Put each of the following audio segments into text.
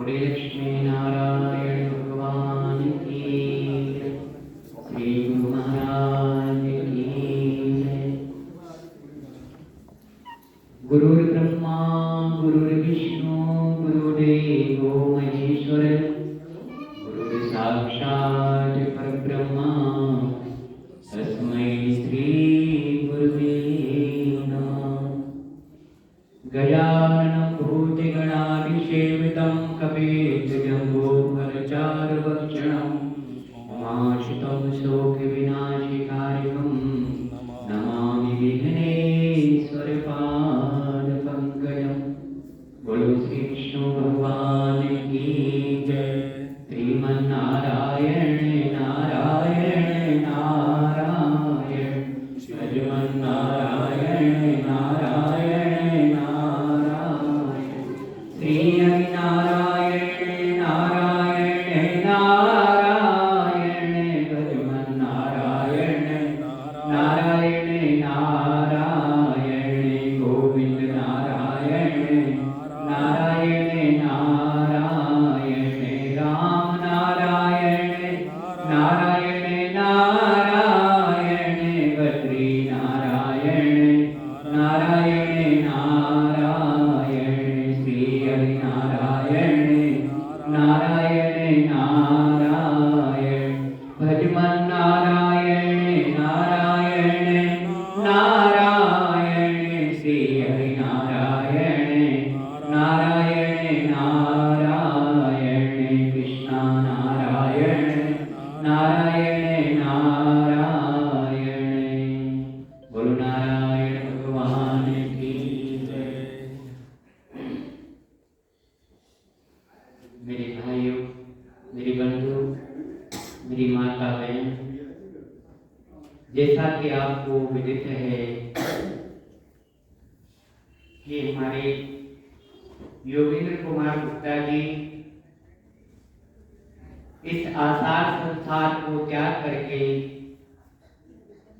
बोले लक्ष्मी नारायण भगवान की जय। श्री गुरु महाराज की जय। गुरुर्ब्रह्मा गुरुर्विष्णु गुरुदेवो महेश्वर गुरु साक्षात् परब्रह्म तस्मै श्री गुरुवे नमः। गजाननं भूतगणाभिषेवितं कपितजम्बूफलचारुभक्षणं उमासुतं शोकविनाशकारिणं नमामि विघ्नेश्वरपादपङ्कजं। बोलो श्री विष्णु भगवान की जय। श्रीमन्नारायण नारायण नारायण श्रीमन्नारायण नारायण नारायण श्री हरिनारायण नारायण नारायण श्रीमन्नारायण नारायण नारायण गोविंद नारायण नारायण नारायण राम नारायण नारायण नारायण बद्री नारायण नारायण नारायण श्री हरि नारायण नारायण नारायण भजमन नारायण नारायण नारायण श्री हरि नारायण नारायण नारायण कृष्ण नारायण नारायण नारायण। बोलो नारायण भगवान की जय। मेरे भाइयों, मेरे बंधु, मेरी माता बहन, जैसा कि आपको विदित है कि हमारे योगेंद्र कुमार गुप्ता जी इस आसार संसार को त्याग करके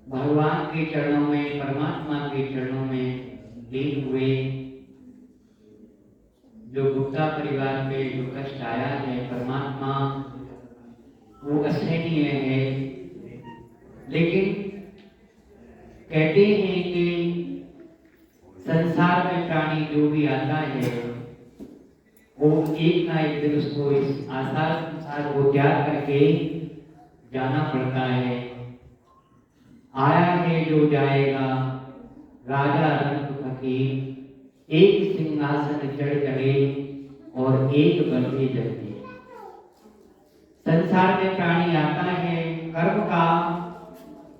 भगवान के चरणों में, परमात्मा के चरणों में लीन हुए। जो गुप्ता परिवार पे जो कष्ट आया है, परमात्मा वो असहनीय है। लेकिन कहते हैं कि संसार में प्राणी जो भी आता है वो एक ना एक दिन उसको इस आसार संसार को त्याग करके जाना पड़ता है। आया है जो जाएगा, राजा रंग फकीर, एक सिंहासन चढ़ चढ़े और एक बंधे जगते। संसार में प्राणी आता है कर्म का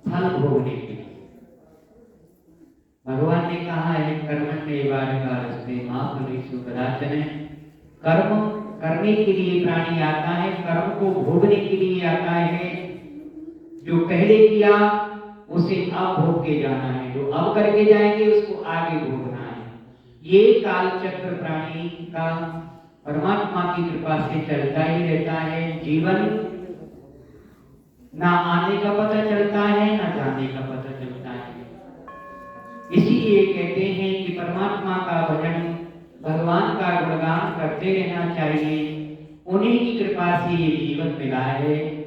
फल भोगने के लिए। भगवान ने कहा है कर्मण्येवाधिकारस्ते मा फलेषु कदाचन। कर्म करने के लिए प्राणी आता है, कर्म को भोगने के लिए आता है। जो पहले किया उसे अब भोग के जाना है, जो अब करके जाएंगे उसको आगे भोगना है। ये काल चक्र प्राणी का परमात्मा की कृपा से चलता ही रहता है। जीवन ना आने का पता चलता है, ना जाने का पता चलता है। इसीलिए कहते हैं कि परमात्मा का भजन, भगवान का गुणगान करते रहना चाहिए। उन्हीं की कृपा से ये जीवन मिला है।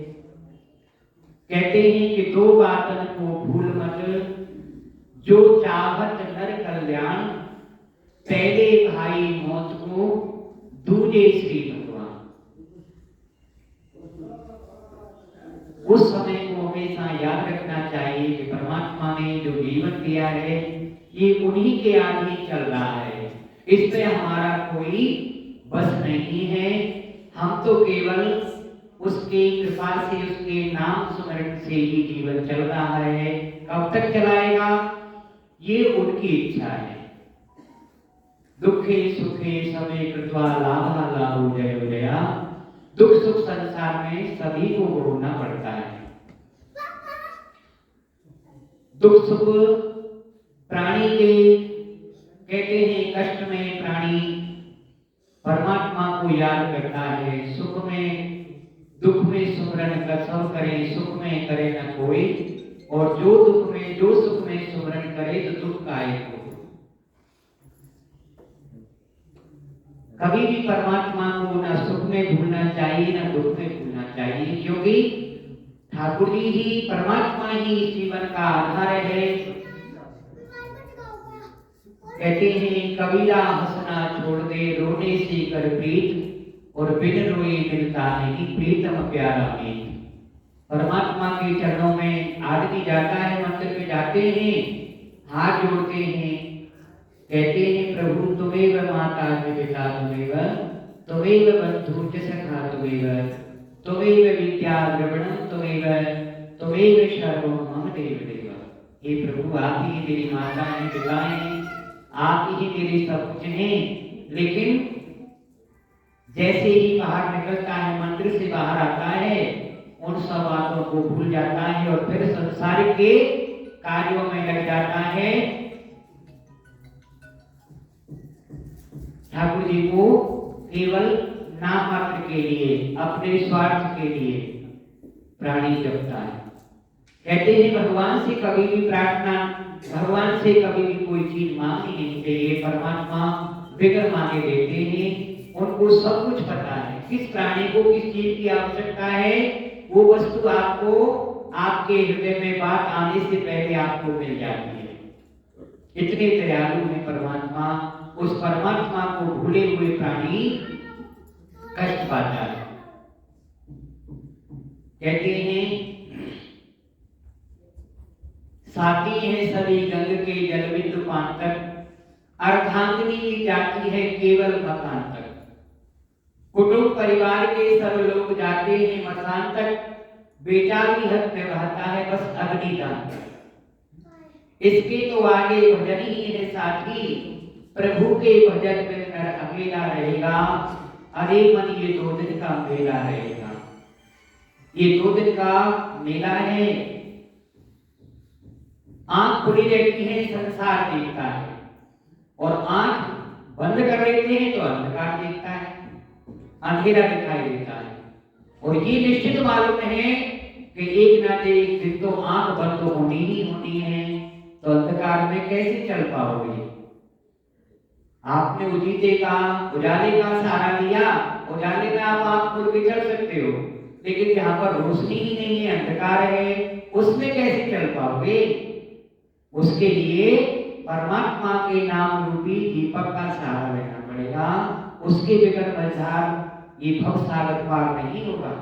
कहते हैं कि दो बातन को भूल मत, जो चाहत नर कल्याण, पहले भाई मौत को दूजे श्री भगवान। उस समय को हमेशा याद रखना चाहिए कि परमात्मा ने जो जीवन दिया है ये उन्हीं के आगे चल रहा है। इस पे हमारा कोई बस नहीं है। हम तो केवल उसकी कृपा से, उसके नाम स्मरण से ही जीवन चल रहा है। कब तक चलाएगा ये उनकी इच्छा है। दुखे सुखे सबे कृत्वा लाभा लाभो जयो जया। दुख सुख संसार में सभी को भोगना पड़ता है। दुख सुख प्राणी के, कहते हैं कष्ट में प्राणी परमात्मा को याद करता है। सुख में, दुख में सुमरन का सब करे, सुख में करे न कोई। और जो दुख में, जो सुख में सुमरन करे तो दुख का एक हो। कभी भी परमात्मा को ना सुख में भूलना चाहिए ना दुख में भूलना चाहिए, क्योंकि ठाकुर जी ही, परमात्मा ही इस जीवन का आधार है। कहते हैं कबीरा हंसना छोड़ दे, रोने से कर प्रीत, और बिन रोए मिलता नहीं प्रीतम प्यारा मीत। परमात्मा के चरणों में आदमी जाता है, मंदिर में जाते हैं, हाथ जोड़ते हैं, कहते हैं प्रभु तुमेव माता च पिता तुमेव, तुमेव बंधु च सखा तुमेव, तुमेव विद्या द्रविणम तुमेव, तुमेव सर्वं मम देव देव। हे प्रभु आप ही मेरी माता हैं, पिता हैं, आप ही मेरे सब कुछ हैं। लेकिन जैसे ही बाहर निकलता है, मंदिर से बाहर आता है, उन सब बातों को भूल जाता है और फिर संसार के कार्यों में लग जाता है। ठाकुर जी को केवल नाम मात्र के लिए, अपने स्वार्थ के लिए प्राणी जपता है। कहते हैं भगवान से कभी भी प्रार्थना, भगवान से कभी भी कोई चीज मांगनी नहीं चाहिए। परमात्मा बिगर मांगे देते हैं, उनको सब कुछ पता है किस प्राणी को किस चीज की आवश्यकता है। वो वस्तु आपको आपके हृदय में बात आने से पहले आपको मिल जाती है। इतने दयालु है परमात्मा। उस परमात्मा को भूले हुए प्राणी कष्ट पाता है। कहते हैं साथी है सभी गंग के जल बिंदु पान तक, अर्धांगिनी की जाती है केवल मकान तक। कुटुंब परिवार के सब लोग जाते हैं मसान तक, बेटा भी हक निभाता है बस अग्निदान तक। इसके तो आगे भजन ही है साथी, प्रभु के भजन में नर अकेला रहेगा। अरे मन ये 2 दिन का मेला रहेगा, ये 2 दिन का मेला है। आंख खुली रहती है, संसार देखता है, और आंख बंद कर लेते हैं तो अंधकार दिखता है, अंधेरा दिखाई देता है। और ये निश्चित मालूम है कि एक ना एक दिन तो आंख बंद तो होनी ही होनी है, तो अंधकार में कैसे चल पाओगे। आपने उजाले का सहारा लिया, उजाले में आप आंख खोल के चल सकते हो, लेकिन जहां पर रोशनी ही नहीं है, अंधकार है, उसमें कैसे चल पाओगे। उसके लिए परमात्मा के नाम रूपी दीपक का सहारा लेना पड़ेगा। उसके बगैर मझधार ये भव सागर पार नहीं होगा।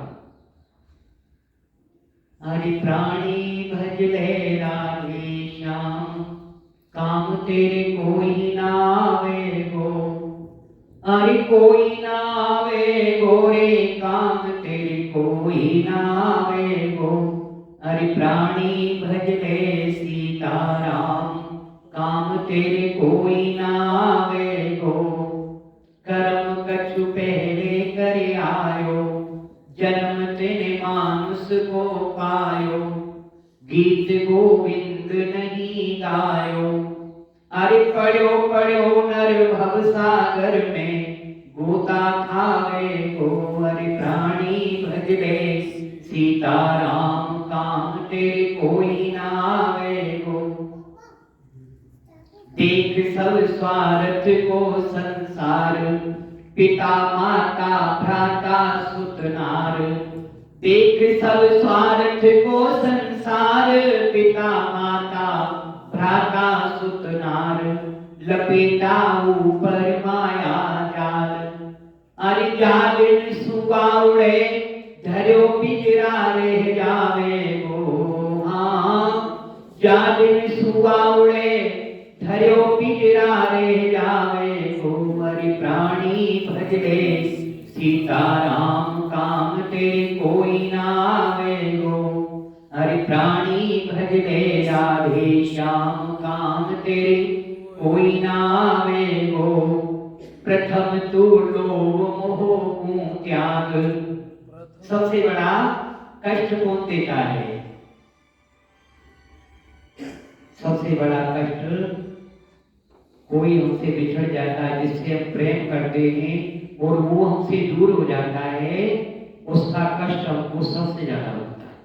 हरि प्राणी भज ले राधे श्याम, काम तेरे कोई ना आवे गो। अरे कोई ना आवे गो रे, काम तेरे कोई ना आवे गो। हरि प्राणी भज ले सीताराम, काम तेरे कोई ना आवे गो। कर्म कछु पहले करे आयो, जन्म तेने मानुष को पायो। गीत गोविंद नहीं गायो, अरे पढ़ो पढ़ो नर भव सागर में, गोता खावे गो। अरे प्राणी भज ले सीताराम, काम तेरे कोई ना आवे गो। देख सब स्वार्थ को संसार, पिता माता भ्राता सुत नार। देख सब स्वार्थ को संसार, पिता माता भ्राता सुत नार। लपेटा ऊपर माया जाल, अरे जालिन सुगा उड़े, धर्यो पिंजरा रह जावे गो। हाँ जालिन सुगा उड़े, धर्यो पिंजरा रह जावे गो। अरे प्राणी भज ले सीताराम, काम तेरे कोई ना आवे गो। अरे प्राणी भज ले राधे श्याम, काम तेरे कोई ना आवे गो। प्रथम तू लोभ मोह को त्याग, सबसे बड़ा कष्ट कौन देता है। सबसे बड़ा कष्ट कोई हमसे बिछड़ जाता है, जिससे हम प्रेम करते हैं और वो हमसे दूर हो जाता है, उसका कष्ट हमको सबसे ज्यादा होता है।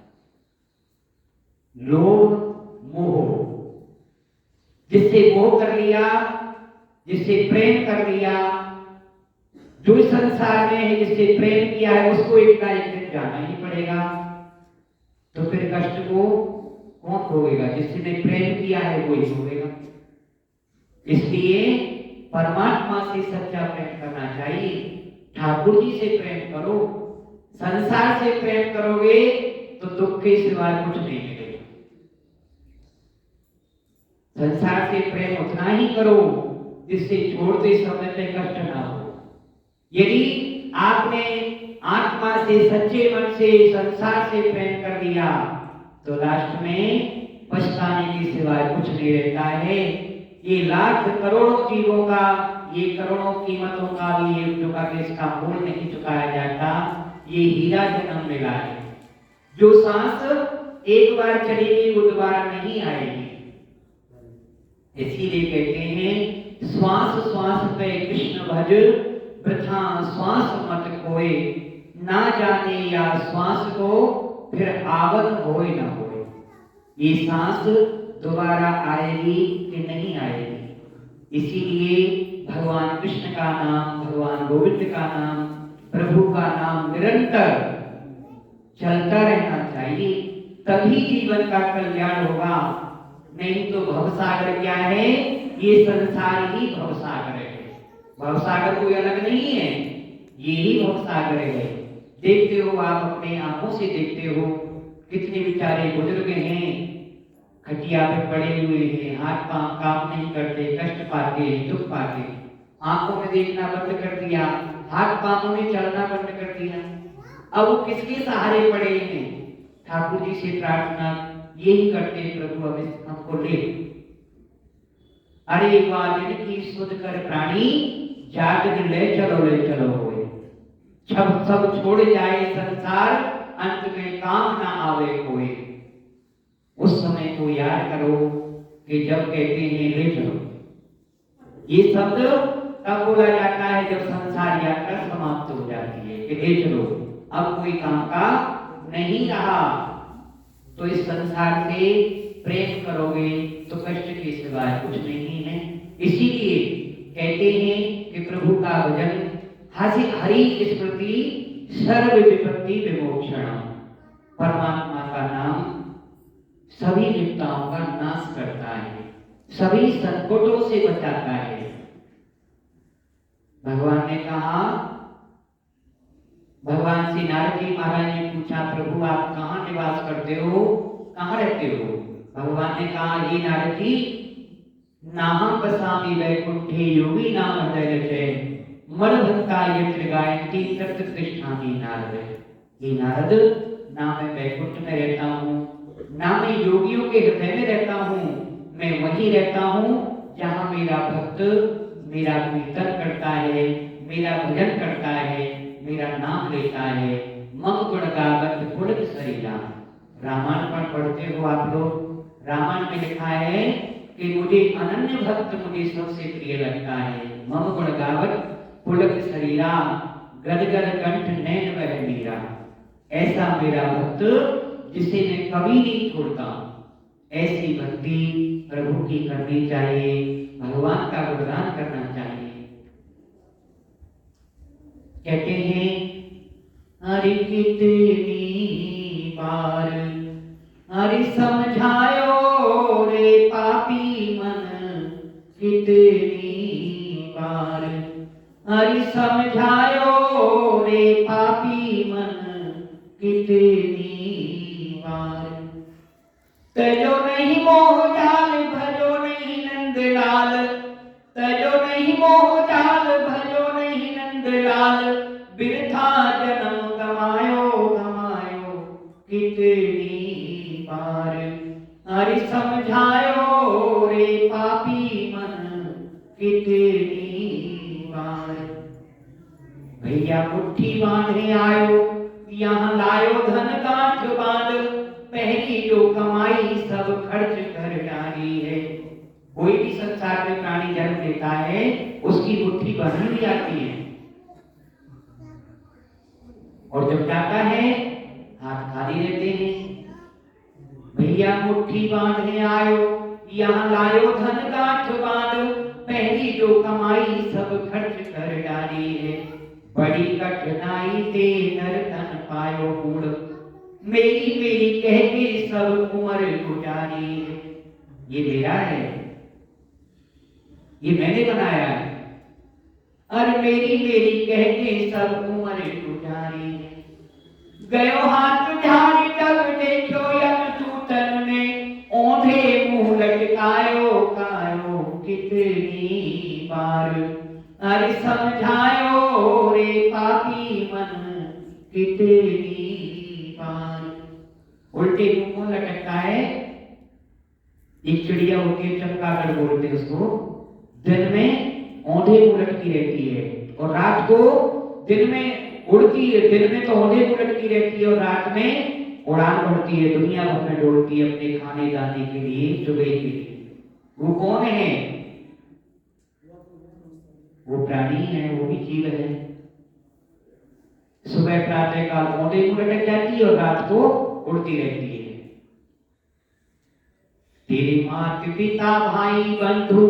लोभ मोह, जिससे मोह कर लिया, जिससे प्रेम कर लिया, जो इस संसार में है, जिससे प्रेम किया है, उसको एक ना एक दिन जाना ही पड़ेगा। तो फिर कष्ट को कौन भोगेगा? जिसने प्रेम किया है वो ही भोगेगा। इसलिए परमात्मा से सच्चा प्रेम करना चाहिए। ठाकुर जी से प्रेम करो। संसार से प्रेम करोगे तो दुख के सिवाय कुछ नहीं मिलेगा। संसार से प्रेम उतना ही करो जिससे छोड़ते समय में कष्ट ना हो। यदि आपने आत्मा से, सच्चे मन से संसार से प्रेम कर दिया तो लास्ट में पछताने के सिवाय कुछ नहीं रहता है। ये लाख करोड़ों जीवों का, ये करोड़ों कीमतों का भी एक चुका के इसका मूल नहीं चुकाया जाता। ये हीरा जन्म मिला है। जो सांस एक बार चलेगी वो दोबारा नहीं आएगी। इसीलिए कहते हैं श्वास श्वास पे कृष्ण भज, वृथा श्वास मत खोए, ना जाने या श्वास को फिर आवन होए ना होए। ये सांस दोबारा आएगी कि नहीं आएगी। इसीलिए भगवान कृष्ण का नाम, भगवान गोविंद का नाम, प्रभु का नाम निरंतर चलता रहना चाहिए, तभी जीवन का कल्याण होगा। नहीं तो भवसागर क्या है? ये संसार ही भवसागर है। भवसागर कोई अलग नहीं है, ये ही भवसागर है। देखते हो आप, अपने आंखों से देखते हो, कितने बेचारे बुजुर्ग हैं, खटिया पे पड़े हुए हैं, हाथ पांव काम नहीं करते, कष्ट पाते, दुख पाते। आंखों में देखना बंद कर दिया, हाथ पांवों में चलना बंद कर दिया। अब वो किसके सहारे पड़े हैं? ठाकुर जी से प्रार्थना यही करते, प्रभु अब हमको ले। अरे वाजन की सुध कर प्राणी, जागन ले चलो होए। सब छोड़ जाए संसार, अंत में काम ना आवे कोई। उस समय को याद करो कि जब कहते हैं ले चलो। ये शब्द तब बोला जाता है जब संसार यात्रा समाप्त हो जाती है कि ले चलो, अब कोई काम का नहीं रहा। तो इस संसार से प्रेम करोगे तो कष्ट के सिवाय कुछ नहीं है। इसीलिए कहते हैं कि प्रभु का भजन हरि स्मृति सर्व विपत्ति विमोक्षण। परमात्मा का नाम सभी विपदाओं का नाश करता है, सभी संकटों से बचाता है। भगवान ने कहा, भगवान श्री नारद जी महाराज ने पूछा, प्रभु आप कहाँ निवास करते हो, कहाँ रहते हो? भगवान ने कहा, ये नारद जी, नाहं वसामि वैकुंठे योगी नाम हृदय रचय, मन भक्ता यत्र गायन्ति तत्र तिष्ठामि नारद। ये नारद, ना मैं वैकुंठ में रहता हूँ, ना मैं योगियों के हृदय में रहता हूँ, मैं वहीं रहता हूँ जहाँ मेरा भक्त मेरा कीर्तन करता है, मेरा भजन करता है, मेरा नाम लेता है। मम गुण गावत पुलक शरीरा। रामायण पर पढ़ते हो आप लोग, रामायण में लिखा है कि मुझे अनन्य भक्त मुझे सबसे प्रिय लगता है। मम गुण गावत पुलक शरीरा, गदगद कंठ नैन वह मीरा। ऐसा मेरा भक्त जिसे मैं कभी नहीं छोड़ता। ऐसी भक्ति प्रभु की करनी चाहिए, भगवान का गुणगान करना चाहिए। कहते हैं, हरि कितनी बार हरि समझायो रे पापी मन, कितनी बार हरि समझायो रे पापी मन, कितनी बार। तजो नहीं मोह जाल भजो नहीं नंदलाल, तजो नहीं मोह जाल भजो नहीं नंदलाल, बिरथा जन्म गमायो गमायो कितनी बार। हरि समझायो रे पापी मन, कितनी बार। भैया मुट्ठी बांधे आयो, यहाँ लायो धन गांठ बांध, पहली जो कमाई सब खर्च कर डाली है। कोई भी संसार में प्राणी जन्म लेता है, उसकी मुट्ठी बंधी भी आती है, और जब जाता है हाथ खाली रहते हैं। भैया मुट्ठी बांधने आयो, यहाँ लायो धन गांठ बांध, पहली जो कमाई सब खर्च कर डाली है। बड़ी कठिनाई से नर तन पायो कूड़, मेरी मेरी कह के सब उम्र गुजारी। ये मेरा है, ये मैंने बनाया है। अरे मेरी मेरी कह के सब उम्र गुजारी। गयो हाथ झाड़ जब देखो यमदूतन ने, ओंधे मुंह लटकायो कायो कितनी बार। अरे समझायो रे पापी मन कितनी बार। उल्टे मुंह लटकता है। एक चिड़िया होती है, चमगादड़ बोलते हैं उसको, दिन में औंधे मुंह लटकी रहती है और रात को दिन में उड़ती है। दिन में तो औंधे मुंह लटकी रहती है और रात में उड़ान भरती है, दुनिया भर में दौड़ती है अपने खाने दाने के लिए, सुबह के लिए। वो कौन है? वो प्राणी है, वो भी जीव है। सुबह प्रातः काल औंधे मुंह लटक जाती है और रात को उड़ती रहती है। तेरे मात पिता भाई बंधु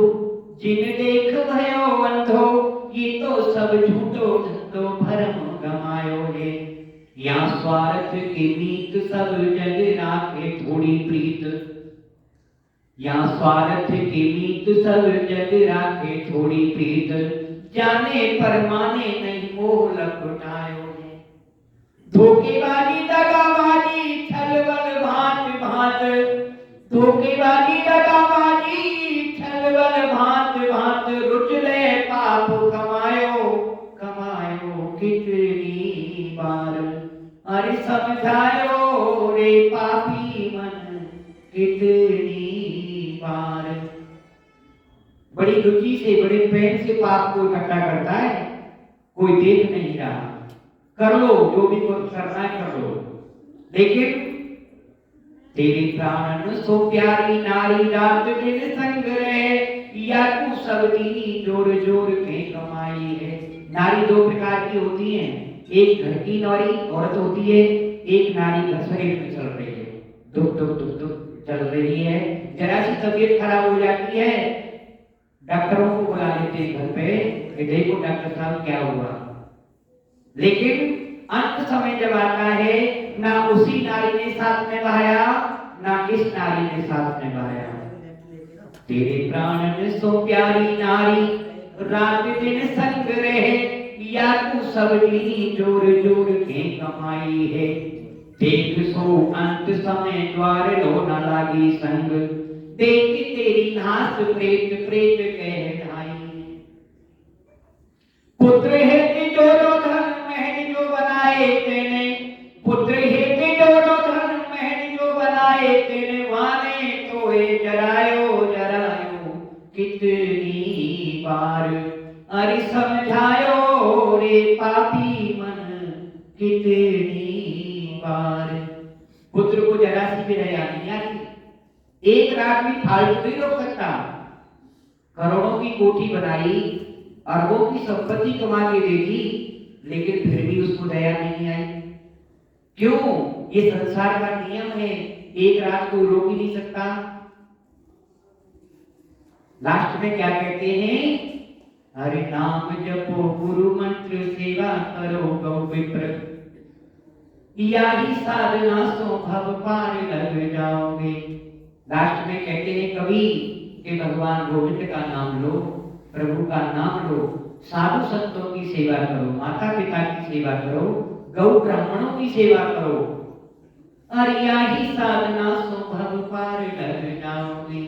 जिन देख भयो अंधो, ये तो सब झूठो धंधो भरम गमायो है। या स्वार्थ के मीत सब जग राखे थोड़ी प्रीत, या स्वार्थ के मीत सब जग राखे थोड़ी प्रीत। जाने पर माने नहीं मोह लपटायो है। धोखेबाजी दगाबाजी छलबल भांत भांत, धोखेबाजी दगाबाजी छलबल भांत भांत। रुचले पाप कमायो कमायो कितनी बार। अरे समझायो रे पापी मन कितनी बार। बड़ी रुचि से बड़े प्रेम से पाप को इकट्ठा करता है, कोई देख नहीं रहा। कर लो जो भी करना है कर लो, लेकिन तेरे प्राण सो प्यारी नारी रात दिन संग रहे। या तू सब दीनी जोर जोर के कमाई है। नारी दो प्रकार की होती हैं, एक घर की नारी औरत होती है, एक नारी घर शरीर में चल रही है, दुख दुख दुख दुख चल रही है। जरा सी तबीयत खराब हो जाती है, डॉक्टरों को बुला लेते हैं घर पे कि देखो डॉक्टर साहब क्या हुआ। लेकिन अंत समय जब आता है, ना उसी नारी ने साथ में बहाया, ना इस नारी ने साथ में बहाया। तेरे प्राण में सो प्यारी नारी रात दिन संग रहे। या तू सब दीनी जोर जोर के कमाई है। देख सो अंत समय द्वार लो न लागी संग। देख तेरी नास प्रेत प्रेत कह ढाई। पुत्र है तिजोरो धन महल जो बनाए तेने। पुत्र है तिजोरो धन महल जो बनाए तेने। वाने तोए जरायो जरायो कितनी बार। अरे समझायो रे पापी मन कितनी बार। पुत्र को जरा सी भी दया नहीं आती। एक रात भी फालतू नहीं रोक सकता। करोड़ों की कोठी बनाई, अरबों की संपत्ति कमा के दे दी, लेकिन फिर भी उसको दया नहीं आई। क्यों? ये संसार का नियम है, एक रात को रोक ही नहीं सकता। लास्ट में क्या कहते हैं? हरि नाम जपो गुरु मंत्र सेवा करो गौ विप्र। यही साधना सो भव पार लग जाओगे। लास्ट में कहते हैं कवि कि भगवान गोविंद का नाम लो, प्रभु का नाम लो, साधु संतों की सेवा करो, माता पिता की सेवा करो, गौ ब्राह्मणों की सेवा करो, और यही साधना सो भव पार लग जाओगे।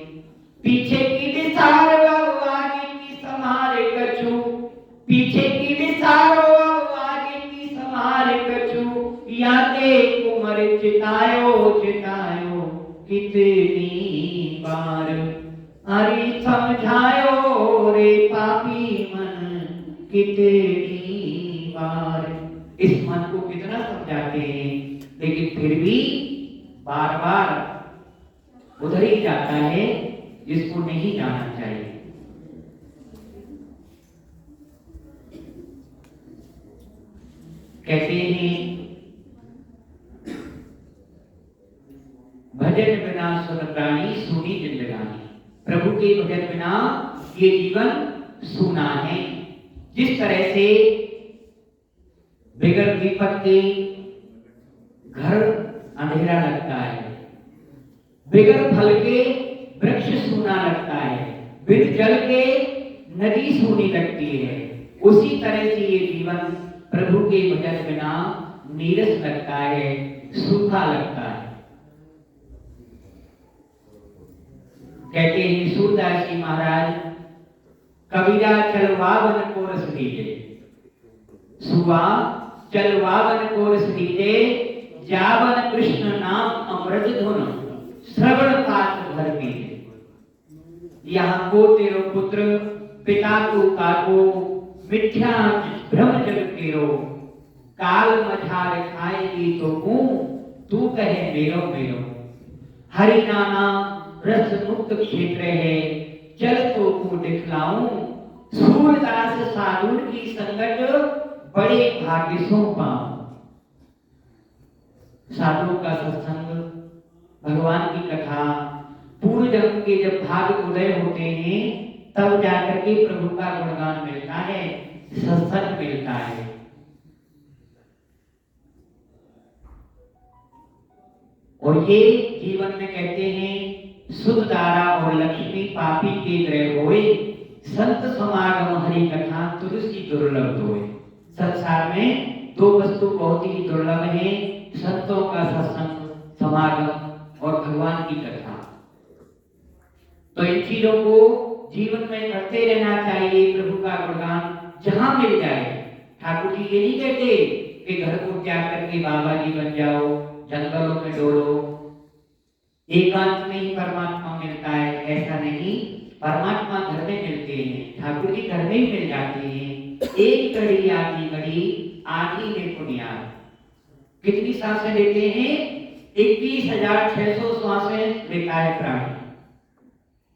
पीछे की विसार अब आगे की संहार कछु। पीछे की विसार अब आगे की संहार कछु। यादे कुमर चितायो चितायो कितनी बार। अरे समझायो रे पापी मन कितनी बार। इस मन को कितना समझाते हैं, लेकिन फिर भी बार बार उधर ही जाता है जिसको नहीं जाना चाहिए। कहते हैं भजन बिना सुन प्राणी सुनी जिंदगानी। प्रभु के भजन बिना ये जीवन सूना है। जिस तरह से बगैर दीपक के घर अंधेरा लगता है, बगैर फल के वृक्ष सूना लगता है, बिन जल के नदी सूनी लगती है। उसी तरह से ये जीवन प्रभु के भजन बिना नीरस लगता है, सूखा लगता है। कहते हैं सूरदास जी महाराज, कबीरा चलवावन को रस दीजे, सुबह चलवावन को रस दीजे, जावन कृष्ण नाम अमृत धुन श्रवण पात्र भर पीजे। यहाँ को तेरो पुत्र पिता को काको, मिथ्या भ्रम जग तेरो, काल मझार खाएगी तो मुंह, तू कहे मेरो मेरो। हरि नाना रस मुक्त क्षेत्र है, चल तो को दिखलाऊं, सूरदास साधु की संगत बड़े भाग्य सो पाऊं। साधु का सत्संग, भगवान की कथा, पूर्व जन्म के जब भाग उदय होते हैं तब जाकर के प्रभु का गुणगान मिलता है, सत्संग मिलता है। और ये जीवन में कहते हैं सुध दारा और लक्ष्मी पापी के ग्रह होए, संत समागम हरि कथा तुलसी दुर्लभ होए। संसार में दो वस्तु बहुत ही दुर्लभ है, संतों का सत्संग समागम और भगवान की कथा। तो इन चीजों को जीवन में करते रहना चाहिए, प्रभु का गुणगान जहां मिल जाए। ठाकुर जी ये नहीं कहते कि घर को त्याग करके बाबा जी बन जाओ, जंगलों में डोलो, एकांत में ही परमात्मा मिलता है, ऐसा नहीं। परमात्मा घर में मिलते हैं, ठाकुर जी घर में ही मिल जाते हैं। एक घड़ी आधी घड़ी आधी में पुण्यार। कितनी सांसें लेते हैं? 21,600 सांसें लेता है प्राणी।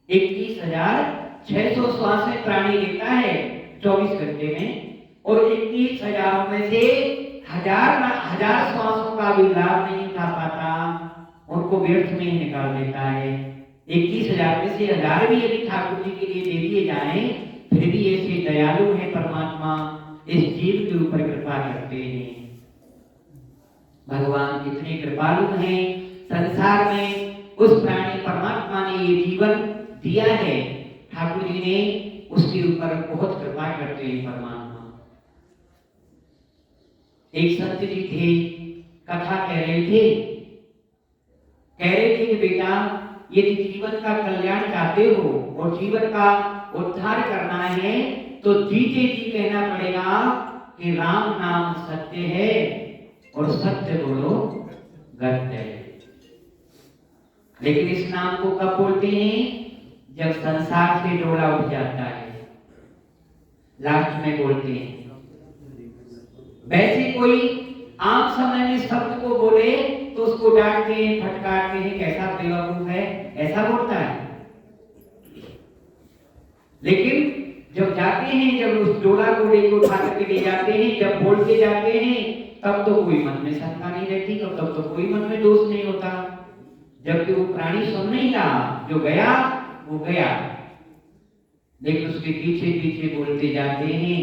21,600 सांसें प्राणी लेता है 24 घंटे में, और 21,000 में से हजार श्वासों का भी लाभ नहीं उठा पाता, उनको व्यर्थ में ही निकाल देता है। 21,000 में से 1000 भी यदि ठाकुर जी के लिए दे दिए जाएं, फिर भी ऐसे दयालु है परमात्मा, इस जीव के ऊपर कृपा करते हैं। भगवान कितने कृपालु हैं, संसार में उस प्राणी परमात्मा ने ये जीवन दिया है, ठाकुर जी ने उसके ऊपर बहुत कृपा करते हैं परमात्मा। एक संत जी थे, कथा कह रहे थे कि बेटा यदि जीवन का कल्याण चाहते हो और जीवन का उद्धार करना है तो जीते जी कहना पड़ेगा कि राम नाम सत्य है और सत्य बोलो सत्य है। लेकिन इस नाम को कब बोलते हैं? जब संसार से डोला उठ जाता है, लास्ट में बोलते हैं। वैसे कोई आम समय में शब्द को बोले तो उसको डांटते हैं, फटकारते हैं, कैसा बेवकूफ है, ऐसा बोलता है। लेकिन जब जाते हैं, जब उस डोला घोड़े को उठा करके ले जाते हैं, जब बोलते जाते हैं, तब तो कोई मन में शंका नहीं रहती, तब तो कोई मन में दोष नहीं होता। जबकि वो प्राणी सुन नहीं रहा, जो गया वो गया, लेकिन उसके पीछे पीछे बोलते जाते हैं।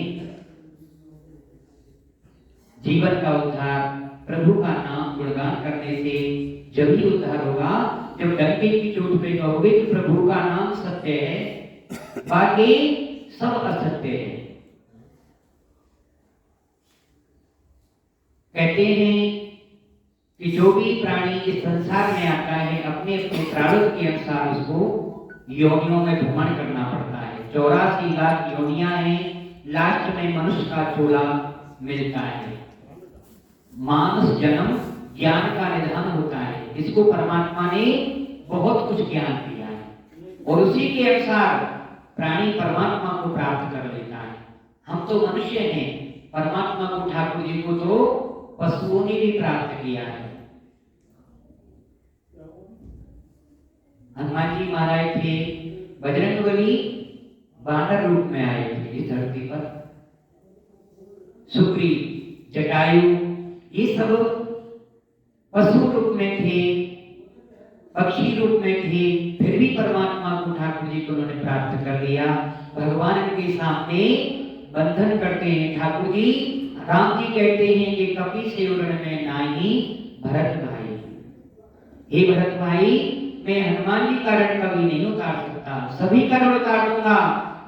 जीवन का उद्धार प्रभु का नाम गुणगान करने से जब ही उद्धार होगा, जब डंके की चोट पे कहोगे कि प्रभु का नाम सत्य है, बाकी सब असत्य है। कहते हैं कि जो भी प्राणी इस संसार में आता है, अपने अपने प्रारब्ध के अनुसार उसको योनियों में भ्रमण करना पड़ता है। 84 लाख योनियां हैं, लास्ट में मनुष्य का चोला मिलता है। मानस जन्म ज्ञान का निधान होता है, इसको परमात्मा ने बहुत कुछ ज्ञान दिया है और उसी के अनुसार प्राणी परमात्मा को प्राप्त कर लेता है। हम तो मनुष्य हैं, परमात्मा को, ठाकुर जी को तो पशुओं ने भी प्राप्त किया है। हनुमान जी महाराज थे, बजरंगबली बानर रूप में आए थे इस धरती पर। सुग्रीव, जटायु, ये सब पशु रूप में थे, पक्षी रूप में थे, फिर भी परमात्मा को, ठाकुर जी को उन्होंने प्राप्त कर लिया। भगवान के सामने बंधन करते हैं, ठाकुर जी राम जी कहते हैं कि कपि से उरण में नाही भरत भाई। हे भरत भाई, मैं हनुमान जी का ऋण कभी नहीं उतार सकता, सभी का ऋण उतार दूंगा,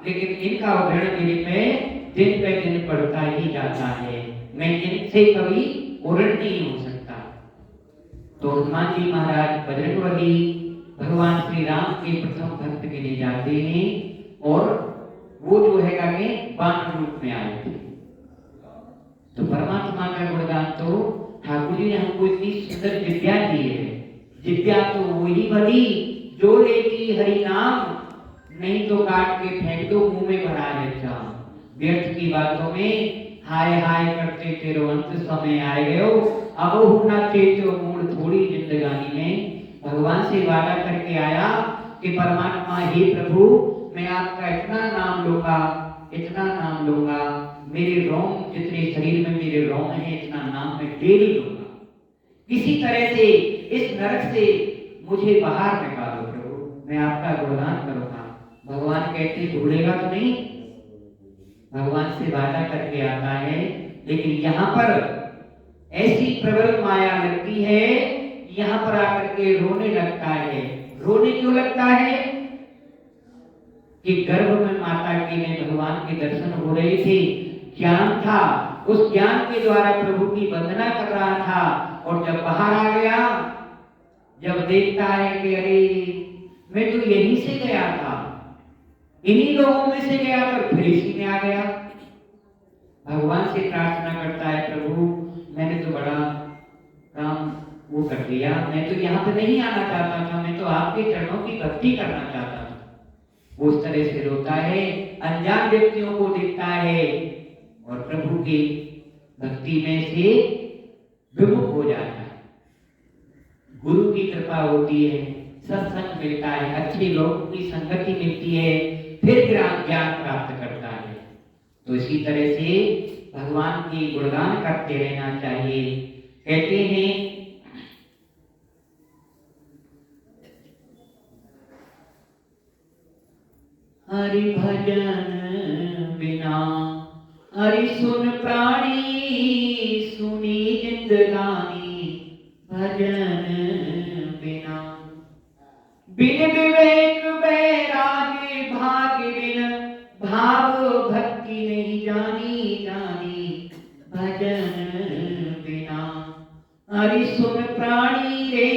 लेकिन इनका ऋण मेरे पे दिन पड़ता ही जाता है, मैं इनसे कभी ऋण नहीं हो सकता। तो हनुमान जी महाराज बजरंगबली भगवान श्री राम के प्रथम भक्त के लिए जाते हैं और वो जो है कि वानर रूप में आए थे। तो परमात्मा का गुणगान तो ठाकुर जी ने हमको इतनी सुंदर विद्या दी है। विद्या तो वही बनी जो लेती हरि नाम, नहीं तो काट के फेंक दो मुंह में भरा है जाम। व्यर्थ की बातों में हाय हाय करते तेरो अंत समय आए गयो, अब होना चेतो मूड थोड़ी जिंदगानी में। भगवान से वादा करके आया कि परमात्मा हे प्रभु, मैं आपका इतना नाम लूंगा, इतना नाम लूंगा, मेरे रोम जितने शरीर में मेरे रोम है इतना नाम मैं डेली लूंगा। किसी तरह से इस नरक से मुझे बाहर निकालो प्रभु, मैं आपका गुणगान करूंगा। भगवान कहते भूलेगा तो नहीं, भगवान से वादा करके आता है, लेकिन यहाँ पर ऐसी प्रबल माया लगती है, यहाँ पर आकर के रोने लगता है। रोने क्यों लगता है कि गर्भ में माता के में भगवान के दर्शन हो रहे थे, ज्ञान था, उस ज्ञान के द्वारा प्रभु की वंदना कर रहा था, और जब बाहर आ गया, जब देखता है कि अरे मैं तो यहीं से गया था, इन्हीं लोगों में से गया था, फिर इसी में आ गया। भगवान से प्रार्थना करता है, प्रभु मैंने तो बड़ा काम वो कर दिया, मैं तो यहाँ पे नहीं आना चाहता था, मैं तो आपके चरणों की भक्ति करना चाहता था। वो उस तरह से रोता है, अनजान व्यक्तियों को देखता है और प्रभु की भक्ति में से विमुख हो जाता है। गुरु की कृपा होती है, सत्संग मिलता है, अच्छे लोगों की संगति मिलती है, फिर ज्ञान प्राप्त करता है। तो इसी तरह से भगवान की गुणगान करते रहना चाहिए। कहते हैं हरि भजन बिना हरि सुन प्राणी, सुनी जिंदगानी भजन बिना। बिन विवेक बैराग्य भाग बिन, भाव भक्ति नहीं जानी जानी भजन बिना। हरि सुन प्राणी रे,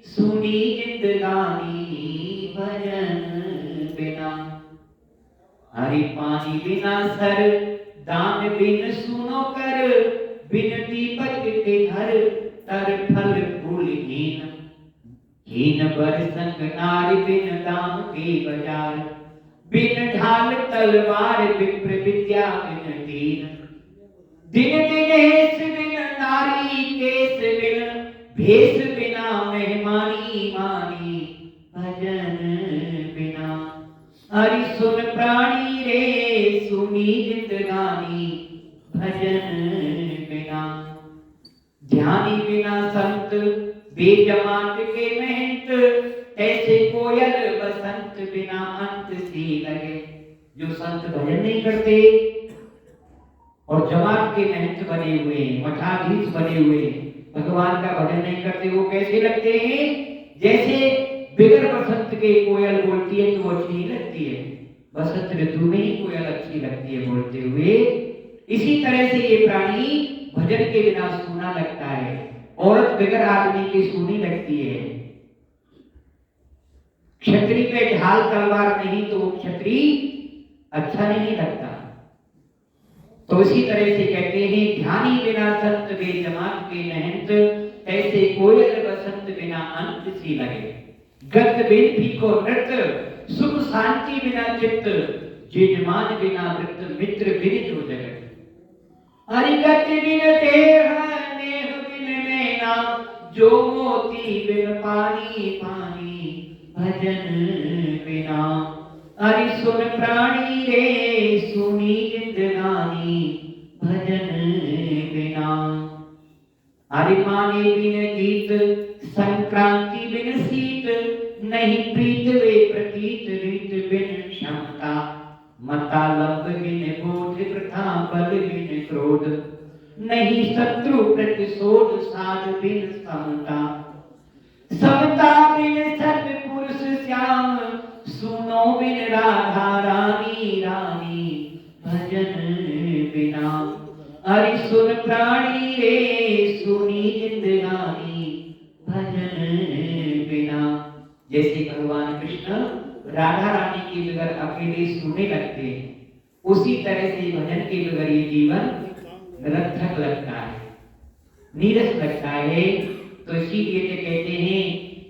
सुनी जिंदगानी भजन बिना। हरि पानी बिना सर, दान बिन सुनो कर, बिन दीपक के घर तर फल फूल हीन। हीन बर संग नारी बिन दाम के बाजार, बिन ढाल तलवार विप्र विद्या बिन दीन। दिन दिनेश बिन नारी केस बिन, भेष बिना मेहमानी मानी भजन बिना। हरि सुन प्राणी रे, सुनी जिंदगानी भजन बिना। ध्यानी बिना संत, बेजमात के महंत, ऐसे कोयल बसंत बिना अंत सी लगे। जो संत भजन नहीं करते और जमात के महंत बने हुए, मठाधीश बने हुए, भगवान का भजन नहीं करते, वो कैसे लगते हैं? जैसे बिगर बसंत के कोयल बोलती है तो वो अच्छी नहीं लगती है, बसंत ऋतु में ही कोयल अच्छी लगती है बोलते हुए। इसी तरह से ये प्राणी भजन के बिना सूना लगता है। औरत बिगर आदमी की सूनी लगती है। क्षत्रिय पे ढाल तलवार नहीं तो वो क्षत्रिय अच्छा नहीं लगता। तो इसी तरह से कहते हैं, ध्यानी बिना संत बेजमात के महंत, ऐसे कोयल बसंत बिना अंत सी लगे। गत बिन फीको नृत्य, सुख शांति बिना चित्त, जिजमान बिना वृत्त, मित्र बिन जो जगत। हरिगत बिन देह, नेह बिन नैना, जो मोती बिन पानी पानी भजन बिना। हरि सुन प्राणी रे, सुनी जिंदगानी भजन बिना। हरि माने बिन गीत, संक्रांति बिन शीत, नहीं प्रीत वे प्रतीत, रीत बिन क्षमता, मता लब बिन बोध प्रथा बल बिन क्रोध, नहीं शत्रु प्रतिशोध साध बिन समता, समता बिन सत्पुरुष श्याम, सुनो बिन राधा रानी रानी, भजन बिना हरि सुन प्राणी रे, सुनी जिंदगानी भजन बिना। जैसे भगवान कृष्ण राधा रानी के बगैर अकेले सोने लगते हैं, उसी तरह से भजन के बगैर ये जीवन निरर्थक लगता है, नीरस लगता है। तो इसीलिए तो कहते हैं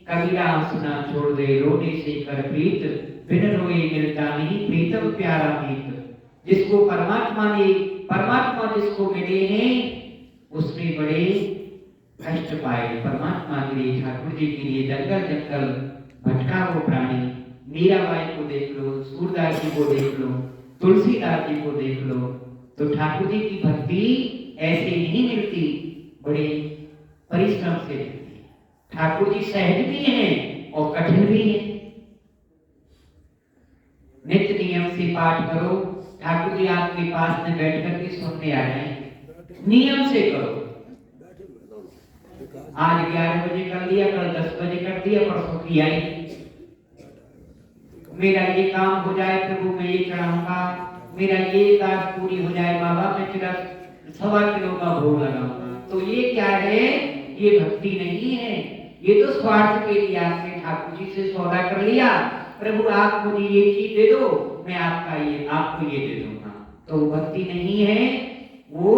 कबीरा हंसना छोड़ दे, रोने से कर प्रीत, बिन रोए मिलता नहीं प्रीतम प्यारा प्रीत। जिसको परमात्मा जिसको मिले हैं उसने बड़े कष्ट पाए। परमात्मा के लिए, ठाकुर जी के लिए जंगल जंगल भटका वो प्राणी। मीराबाई को देख लो, सूरदास जी को देख लो, तुलसीदास जी को देख लो, तो ठाकुर जी की भक्ति ऐसे नहीं मिलती, बड़े परिश्रम से मिलती। ठाकुर जी सहज भी हैं और कठिन भी हैं। नित्य नियम से पाठ करो, ठाकुर जी आपके पास में बैठ करके सुनने आ जाएंगे। नियम से करो। आज 11 बजे कर लिया, कल 10 बजे कर दिया, परसों किया ही। मेरा ये काम हो जाए प्रभु मैं ये चढ़ाऊंगा, मेरा ये दास पूरी हो जाए बाबा मैं तेरा 1.25 किलो का भोग लगाऊंगा। तो ये क्या है? ये भक्ति नहीं है। ये तो स्वार्थ के लिए आपने ठाकुर जी से सौदा कर लिया, प्रभु आप मुझे ये चीज दे दो, मैं आपको ये दे दूंगा। तो भक्ति नहीं है, वो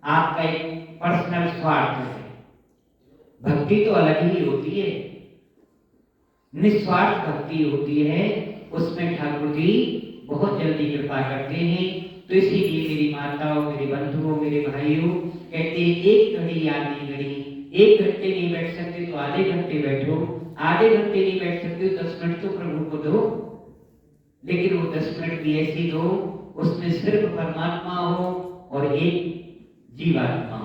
आपका एक पर्सनल स्वार्थ है। भक्ति तो अलग ही होती है, निस्वार्थ भक्ति होती है, उसमें ठाकुर जी बहुत जल्दी कृपा करते हैं। तो इसीलिए मेरी माताओं, मेरे बंधुओं, मेरे भाइयों कहते हैं एक घड़ी आधी घड़ी, 1 घंटे नहीं बैठ सकते तो आधे घंटे बैठो, आधे घंटे नहीं बैठ सकते तो 10 मिनट तो प्रभु को दो। लेकिन वो 10 मिनट भी ऐसी दो उसमें सिर्फ परमात्मा हो और एक जीवात्मा।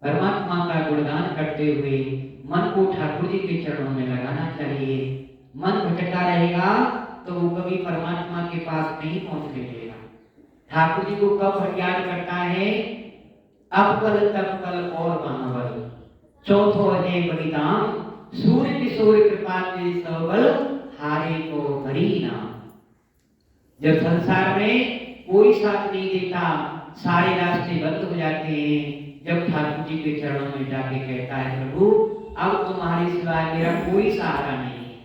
परमात्मा का गुणगान करते हुए मन को ठाकुर जी के चरणों में लगाना चाहिए। मन भटका रहेगा तो वो कभी परमात्मा के पास नहीं पहुंचने देगा। ठाकुर जी को कब याद करता है? अब कल तब कल और महाबल, चौथो है बलिदान, सूर्य किशोर कृपा के सबल, हारे को भरी नाम। जब संसार में कोई साथ नहीं देता, सारे रास्ते बंद हो जाते हैं, जब ठाकुर जी के चरणों में जाके कहता है प्रभु अब तुम्हारे सिवाय मेरा कोई सहारा नहीं है,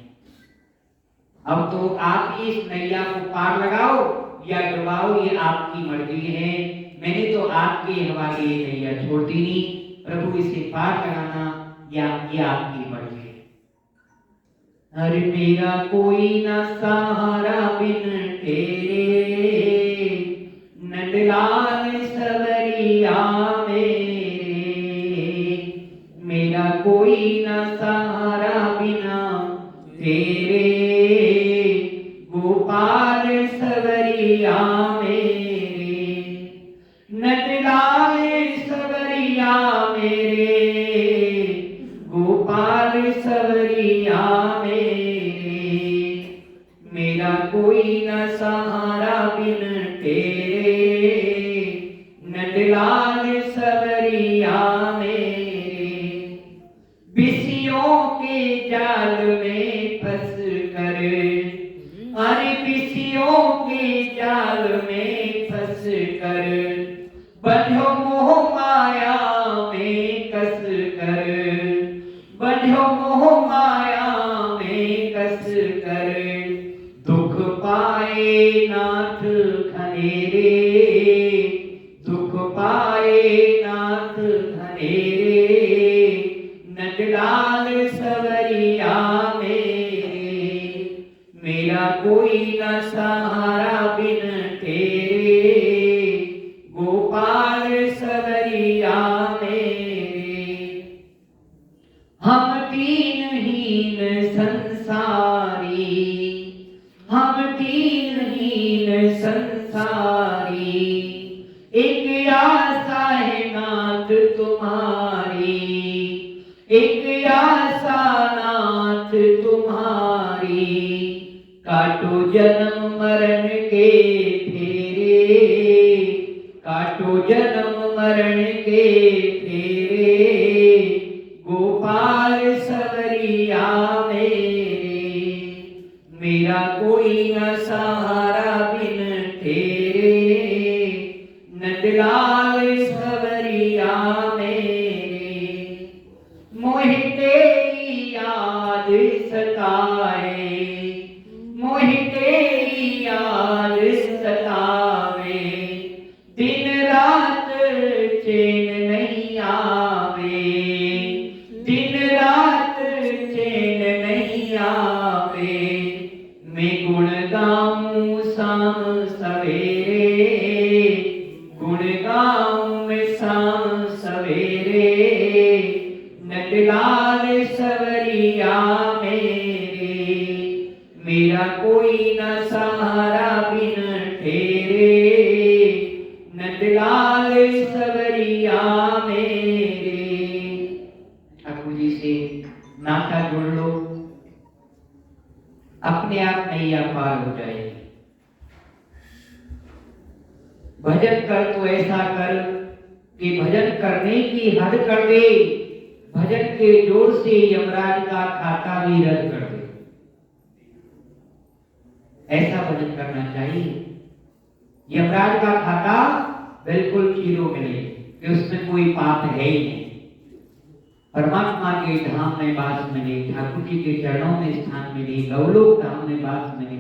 अब तो आप ही इस नैया को पार लगाओ या डुबाओ, ये आपकी मर्जी है, मैंने तो आपके हवाले ये नैया छोड़ दी नहीं, प्रभु इसे पार लगाना या ये आपकी मर्जी है। अरे मेरा कोई ना सहारा बिन तेरे, नंदलाल सवरिया मेरे, मेरा कोई ना सहारा बिना तेरे, गोपाल सवरिया मेरे, नंदलाल सवरिया मेरे, गोपाल सवरिया मेरे, मेरा कोई न सहारा बिन तेरे, नंदलाल सवरिया मेरे। बिसियों के जाल में फंस कर, अरे बिसियों के जाल में फंस कर, बंधो मोह माया में कस कर, बंधो मोह माया में कस कर, दुख पाए नाथ खनेरे, दुख पाए नाथ खनेरे, नंदलाल सवरिया मेरे, मेरा कोई न सहारा बिन तेरे, गोपाल सवरिया मेरे। हम दीनहीन संसारी, हम दीनहीन संसारी, एक आशा है नाथ तुम्हारी, एक आशा नाथ तुम्हारी, काटो जन्म मरण के फेरे, गोपाल सवरिया मेरे, मेरा कोई न सहारा बिन तेरे, नंदलाल सवरिया मेरे, मोहि तेरी याद सताए, मोहि तेरी याद सतावे, दिन रात चैन नहीं आवे, दिन रात चैन नहीं आवे, मैं गुण गाऊं शाम सवेरे, गुण गाऊं मैं शाम सवेरे, नंदलाल सवरिया मेरे, मेरा कोई न सहारा बिन तेरे, नंदलाल सवरिया मेरे। ठाकुर जी से नाता जोड़ लो, अपने आप नैया पार हो जाएगी। भजन कर तो ऐसा कर कि भजन करने की हद कर दे, भजन के जोर से यमराज का खाता भी रद्द कर दे। ऐसा भजन करना चाहिए, यमराज का खाता बिल्कुल जीरो मिले कि उसमें कोई पाप है ही नहीं। परमात्मा के धाम में वास मिले, ठाकुर जी के चरणों में स्थान मिले, गौलोक धाम में वास मिले,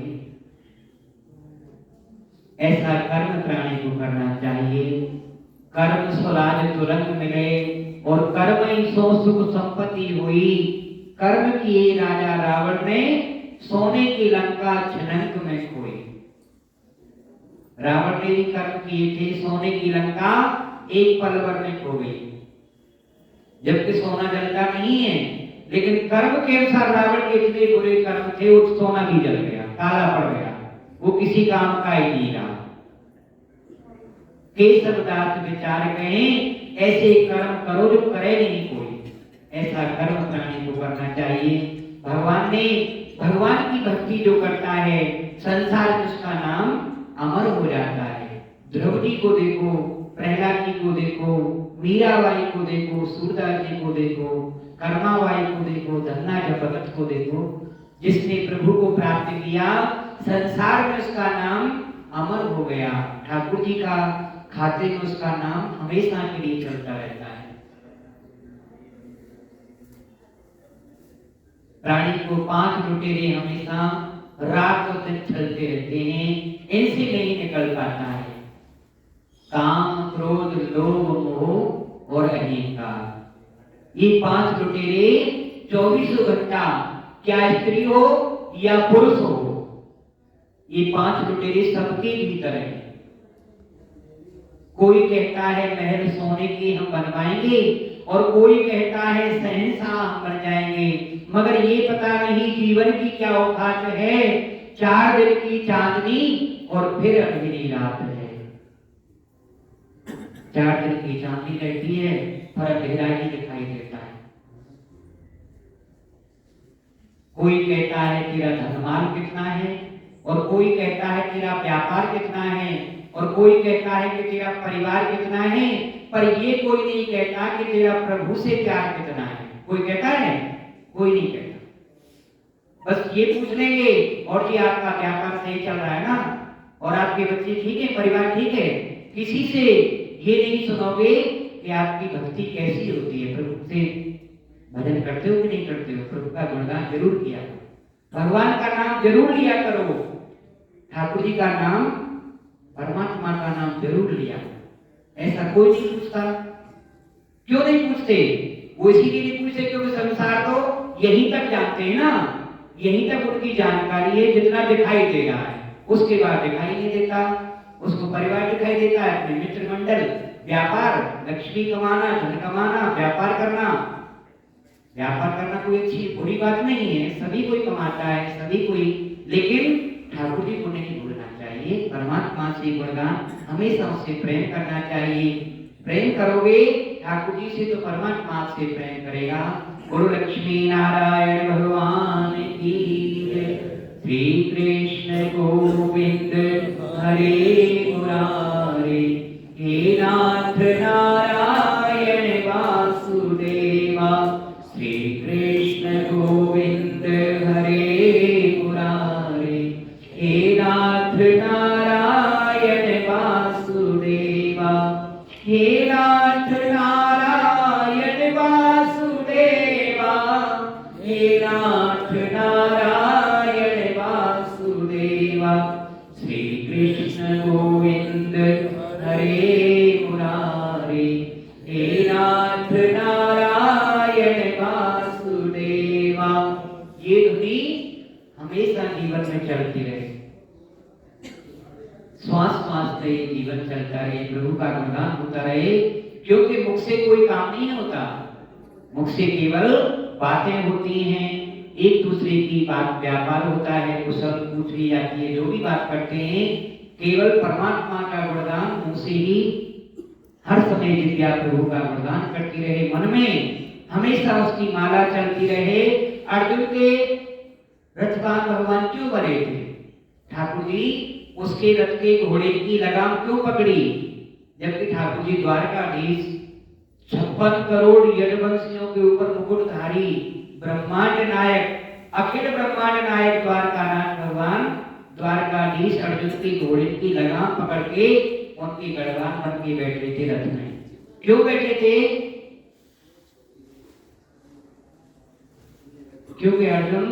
ऐसा कर्म प्राणी को करना चाहिए। कर्म स्वराज तुरंत मिले और कर्म ही सो सुख संपत्ति हुई। कर्म किए राजा रावण ने, सोने की लंका छनंक में खोई। रावण ने भी कर्म किए थे, सोने की लंका एक पल भर में खो गई, जबकि सोना जलता नहीं है, लेकिन कर्म के अनुसार रावण के जितने बुरे कर्म थे वो सोना भी जल गया, काला पड़ गया, वो किसी काम का ही नहीं रहा। केशव दास विचार कहे, ऐसे कर्म करो जो करे नहीं कोई। ऐसा कर्म प्राणी को करना चाहिए। भगवान ने, भगवान की भक्ति जो करता है, संसार में उसका नाम अमर हो जाता है। द्रौपदी को देखो, प्रहलाद जी को देखो, मीराबाई को देखो, सूरदास जी को देखो, कर्माबाई को देखो, धन्ना भगत को देखो, जिसने प्रभु को प्राप्त किया, संसार में उसका नाम अमर हो गया। ठाकुर जी का खाते में उसका नाम हमेशा के लिए चलता रहता है। प्राणी को 5 लुटेरे हमेशा रात और दिन चलते रहते हैं, इनसे नहीं निकल पाता है। काम, क्रोध, लोभ, मोह और अहंकार, ये 5 लुटेरे 24 घंटा, क्या स्त्री हो या पुरुष हो, ये 5 लुटेरे सबके भीतर है। कोई कहता है महल सोने की हम बनवाएंगे और कोई कहता है शहंशाह हम बन जाएंगे, मगर ये पता नहीं जीवन की क्या औकात है। 4 दिन की चांदनी और फिर अंधेरी रात है। 4 दिन की चांदनी रहती है पर अंधेरा ही दिखाई देता है। कोई कहता है तेरा धनमाल कितना है, और कोई कहता है तेरा व्यापार कितना है, और कोई कहता है कि तेरा परिवार कितना है, पर ये कोई नहीं कहता कि तेरा प्रभु से प्यार कितना है। कोई कहता है? कोई नहीं कहता। बस ये पूछ लेंगे और जी आपका व्यापार सही चल रहा है ना, और आपके बच्चे ठीक है, परिवार ठीक है। किसी से ये नहीं सुनोगे कि आपकी भक्ति कैसी होती है, प्रभु से भजन करते हो कि नहीं करते हो, प्रभु का गुणगान जरूर किया, भगवान का नाम जरूर लिया करो, ठाकुर जी का नाम, परमात्मा का नाम जरूर लिया। ऐसा कोई नहीं पूछता। क्यों नहीं पूछते? वो इसीलिए नहीं पूछते क्योंकि संसार तो यहीं तक जानते हैं ना, यहीं तक उनकी जानकारी है जितना दिखाई दे रहा है, उसके बाद दिखाई नहीं देता। उसको परिवार दिखाई देता है, अपने मित्र मंडल, व्यापार, लक्ष्मी कमाना, धन कमाना, व्यापार करना। व्यापार करना कोई अच्छी बुरी बात नहीं है, सभी कोई कमाता है, सभी कोई, लेकिन ठाकुर जी को नहीं भूलना चाहिए। परमात्मा से गुणगान, हमेशा उससे प्रेम करना चाहिए। प्रेम करोगे ठाकुर जी से तो परमात्मा से प्रेम करेगा। गुरु लक्ष्मी नारायण भगवान की जय। श्री कृष्ण गोविंद हरे मुरारे, हे नारायण गोविंद हरे मुरारी, हे नाथ नारायण वासुदेवा। ये धुनी हमेशा जीवन में चलती रहे, श्वास श्वास से जीवन चलता रहे, प्रभु का गुणगान होता रहे, क्योंकि मुख से कोई काम नहीं होता, मुख से केवल बातें होती हैं, एक दूसरे की बात व्यापार होता है, कुशल पूछ ली जाती है, जो भी बात करते हैं केवल परमात्मा का गुणगान मुंह से ही हर समय दिव्या प्रभु का गुणगान करती रहे, मन में हमेशा उसकी माला चलती रहे। अर्जुन के रथवान भगवान क्यों बने थे? ठाकुर जी उसके रथ के घोड़े की लगाम क्यों पकड़ी? जबकि ठाकुर जी द्वारकाधीश 56 करोड़ यदुवंशियों के ऊपर मुकुटधारी ब्रह्मांड नायक, अखिल ब्रह्मांड नायक द्वारकानाथ भगवान द्वारकाधीश अर्जुन के घोड़े की लगाम पकड़ के उनकी गढ़वान बन के बैठे थे रथ में। क्यों बैठे थे? क्योंकि अर्जुन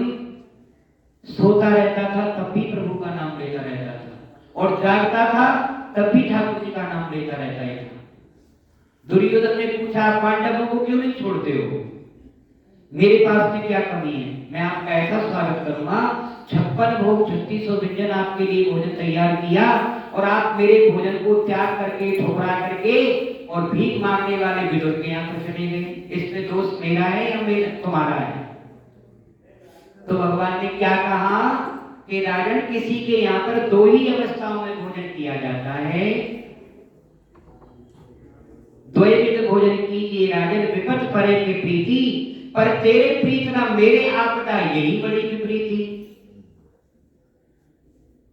सोता रहता था तब भी प्रभु का नाम लेता रहता था, और जागता था तब भी ठाकुर जी का नाम लेता रहता है। दुर्योधन ने पूछा, पांडवों को क्यों नहीं छोड़ते हो? मेरे पास में क्या कमी है? मैं आपका ऐसा स्वागत करूंगा, 56 भोग 3600 व्यंजन आपके लिए भोजन तैयार किया, और आप मेरे भोजन को त्याग करके ठुकरा करके और भीख मांगने वाले विदुर के यहाँ पर चले गए। इसमें दोष मेरा है या मेरा तुम्हारा है? तो भगवान ने क्या कहा कि राजन, किसी के यहाँ पर दो ही अवस्थाओं में भोजन किया जाता है, द्वैविध भोजन कीजिए राजन, विपत परे के प्रीति, पर तेरे प्रीत ना मेरे आपदा, यही बड़ी विपरीति।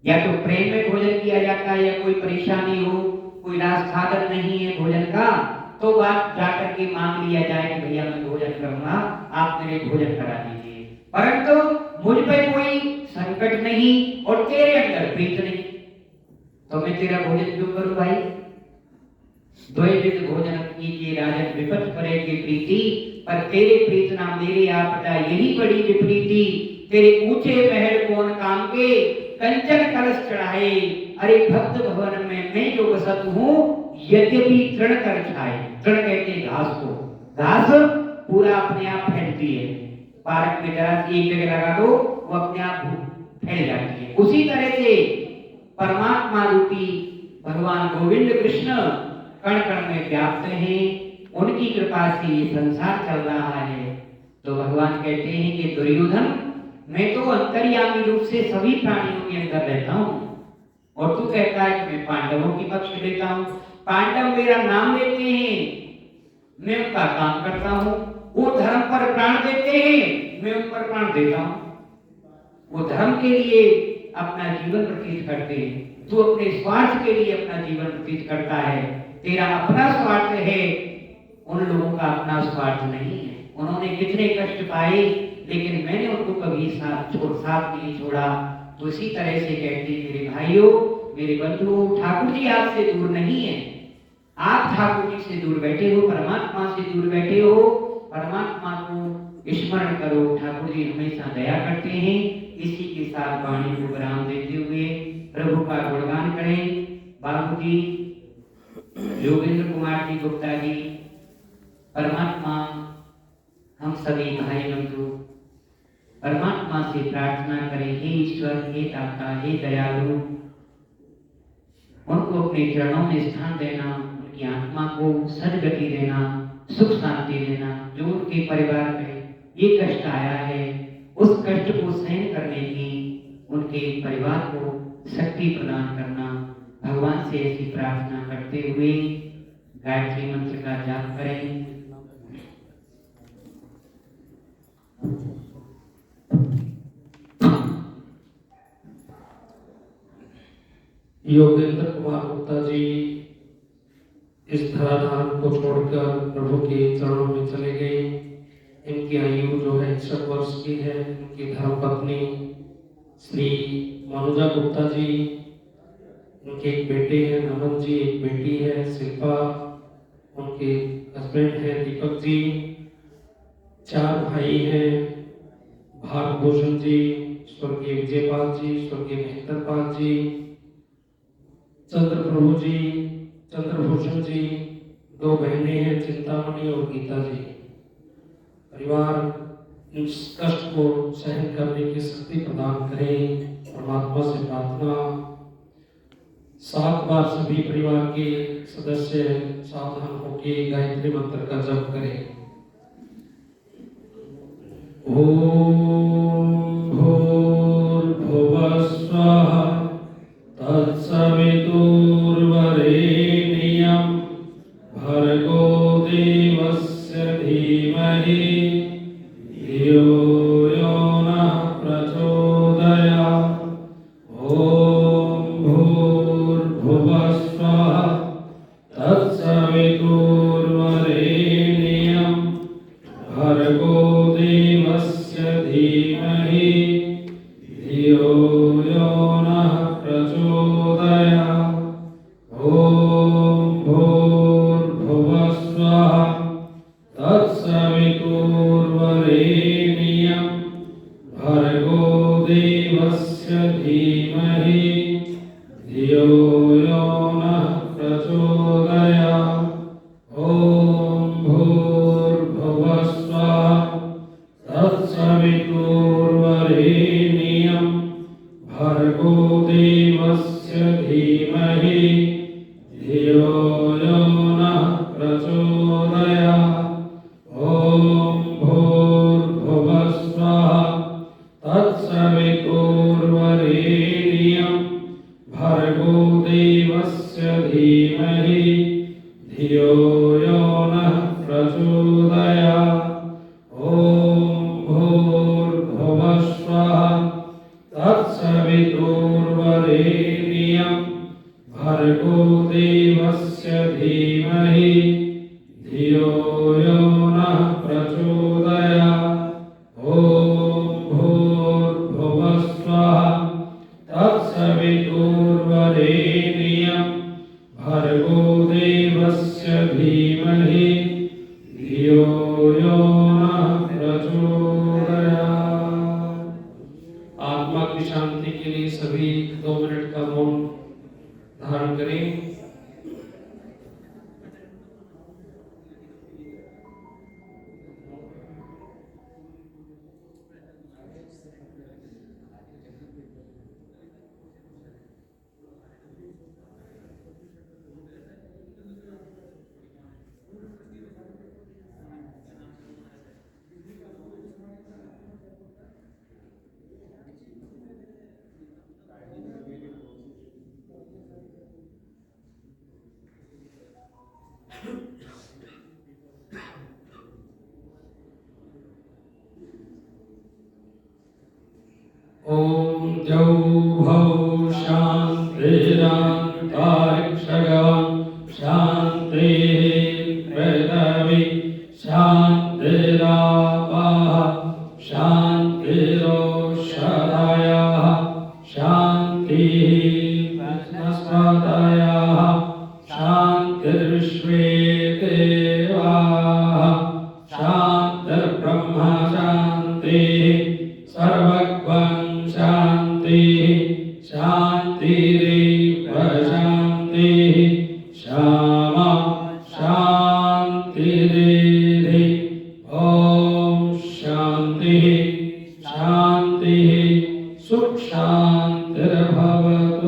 या तो प्रेम में भोजन किया जाता है, या कोई परेशानी हो, कोई राजसाधन नहीं है भोजन का, तो बात जाकर के मांग लिया जाए कि भैया मैं भोजन करूंगा, आप मेरे भोजन करा दीजिए, परंतु मुझ पे कोई संकट नहीं और तेरे अंदर प्रीत नहीं, तो मैं तेरा भोजन क्यों करूं भाई? द्वैविध भोजन कीजिए राजन, विपत परे के प्रीति, पर तेरे प्रीत ना मेरे आपदा, यही बड़ी विपरीति। तेरे ऊंचे महल कौन काम के, कंचन कलश चढ़ाए, अरे भक्त भवन में मैं जो बसत हूँ, यद्यपि तृण कर छाए। तृण कहते हैं घास को, घास पूरा अपने आप फैलती है, पार्क में जरा एक जगह लगा दो वो अपने आप फैल जाती है। उसी तरह से परमात्मा रूपी भगवान गोविंद कृष्ण कण कण में व्याप्त हैं, उनकी कृपा से ये संसार चल रहा है। तो भगवान कहते हैं कि दुर्योधन, मैं तो अंतर्यामी रूप से सभी प्राणियों के अंदर रहता हूँ, और तू कहता है कि मैं पांडवों की पक्ष लेता हूँ। पांडव मेरा नाम लेते हैं, मैं उनका काम करता हूँ, वो धर्म पर प्राण देते हैं, मैं उन पर प्राण देता हूँ। वो धर्म के लिए अपना जीवन व्यतीत करते हैं, तू अपने स्वार्थ के लिए अपना जीवन व्यतीत करता है। तेरा अपना स्वार्थ है, उन लोगों का अपना स्वार्थ नहीं है। उन्होंने कितने कष्ट पाए, लेकिन मैंने उनको कभी साथ नहीं छोड़ा। तो इसी तरह से कहते हैं मेरे भाइयों, मेरे बंधुओं, ठाकुर जी आपसे दूर नहीं है, आप ठाकुर जी से दूर बैठे हो, परमात्मा से दूर बैठे हो। परमात्मा को स्मरण करो, ठाकुर जी हमेशा दया करते हैं। इसी के साथ वाणी को विराम देते हुए प्रभु का गुणगान करें। बाबू जी, योगेंद्र कुमार जी गुप्ता जी, परमात्मा हम सभी भाई बंधु परमात्मा से प्रार्थना करें, हे ईश्वर, हे दाता, हे दयालु, उनको अपने चरणों में स्थान देना, उनकी आत्मा को सद्गति देना, सुख शांति देना। जो उनके परिवार में ये कष्ट आया है, उस कष्ट को सहन करने की उनके परिवार को शक्ति प्रदान करना। भगवान से ऐसी प्रार्थना करते हुए गायत्री मंत्र का जाप करें। योगेंद्र कुमार गुप्ता जी इस धराधाम को छोड़कर प्रभु के चरणों में चले गए। इनकी आयु जो है 61 वर्ष की है। इनकी धर्मपत्नी श्री मनुजा गुप्ता जी, उनके एक बेटे हैं नमन जी, एक बेटी है शिल्पा, उनके हस्बैंड हैं दीपक जी, 4 भाई हैं भागभूषण जी, स्वर्गीय विजयपाल जी, स्वर्गीय महेंद्र पाल जी, चंद्रप्रभु जी, चंद्रभूषण जी, 2 बहनें हैं चिंतामणि और गीता जी। परिवार इस कष्ट को सहन करने की शक्ति प्रदान करें, परमात्मा से प्रार्थना। 7 बार सभी परिवार के सदस्य सावधान होकर गायत्री मंत्र का जप करें। ओम भूर्भुवः स्वः तत्सवितुर्वरेण्यं भर्गो देवस्य धीमहि धियो यो नः प्रचोदयात्। ओम भूर्भुवः स्वः तत्सवितुर्वरेण्यं भर्गो देवस्य धीमहि धियो यो नः प्रचोदयात्। ओम भूर्भुवः स्वः तत्सवितुर्वरेण्यं भर्गो देवस्य धीमहि धियो यो नः प्रचोदयात्। ओम भूर्भुवः स्वः तत्सवितुर्वरेण्यं भर्गो देवस्य धीमहि धियो यो नः प्रचोदयात्। ओम भूर्भुवः स्वः तत्सवितुर्वरेण्यं भर्गो देवस्य धीमहि धियो यो नः प्रचोदयात्। ओम भूर्भुवः स्वः तत्सवितुर्वरेण्यं भर्गो देवस्य धीमहि धियो यो नः प्रचोदयात्। ओम भूर्भुवः स्वः तत्सवितुर्वरेण्यं भर्गो देवस्य धीमहि धियो यो नः प्रचोदयात्। आत्मा की शांति के लिए सभी 2 मिनट का मौन धारण करें। ओम द्यौ भौ शान्तिरन्तरिक्षगं शान्तिः पृथिवी शान्तिरापः शान्तिरोषधयः शान्तिः वनस्पतयः शान्तिर्विश्वे देवाः शान्तिर्ब्रह्म शान्तिः सर्वगं शान्तिः शान्तिरेव शान्तिः श्यामा शान्तिरेधि। ॐ शान्तिः शान्तिः सुख शान्तिर्भवतु।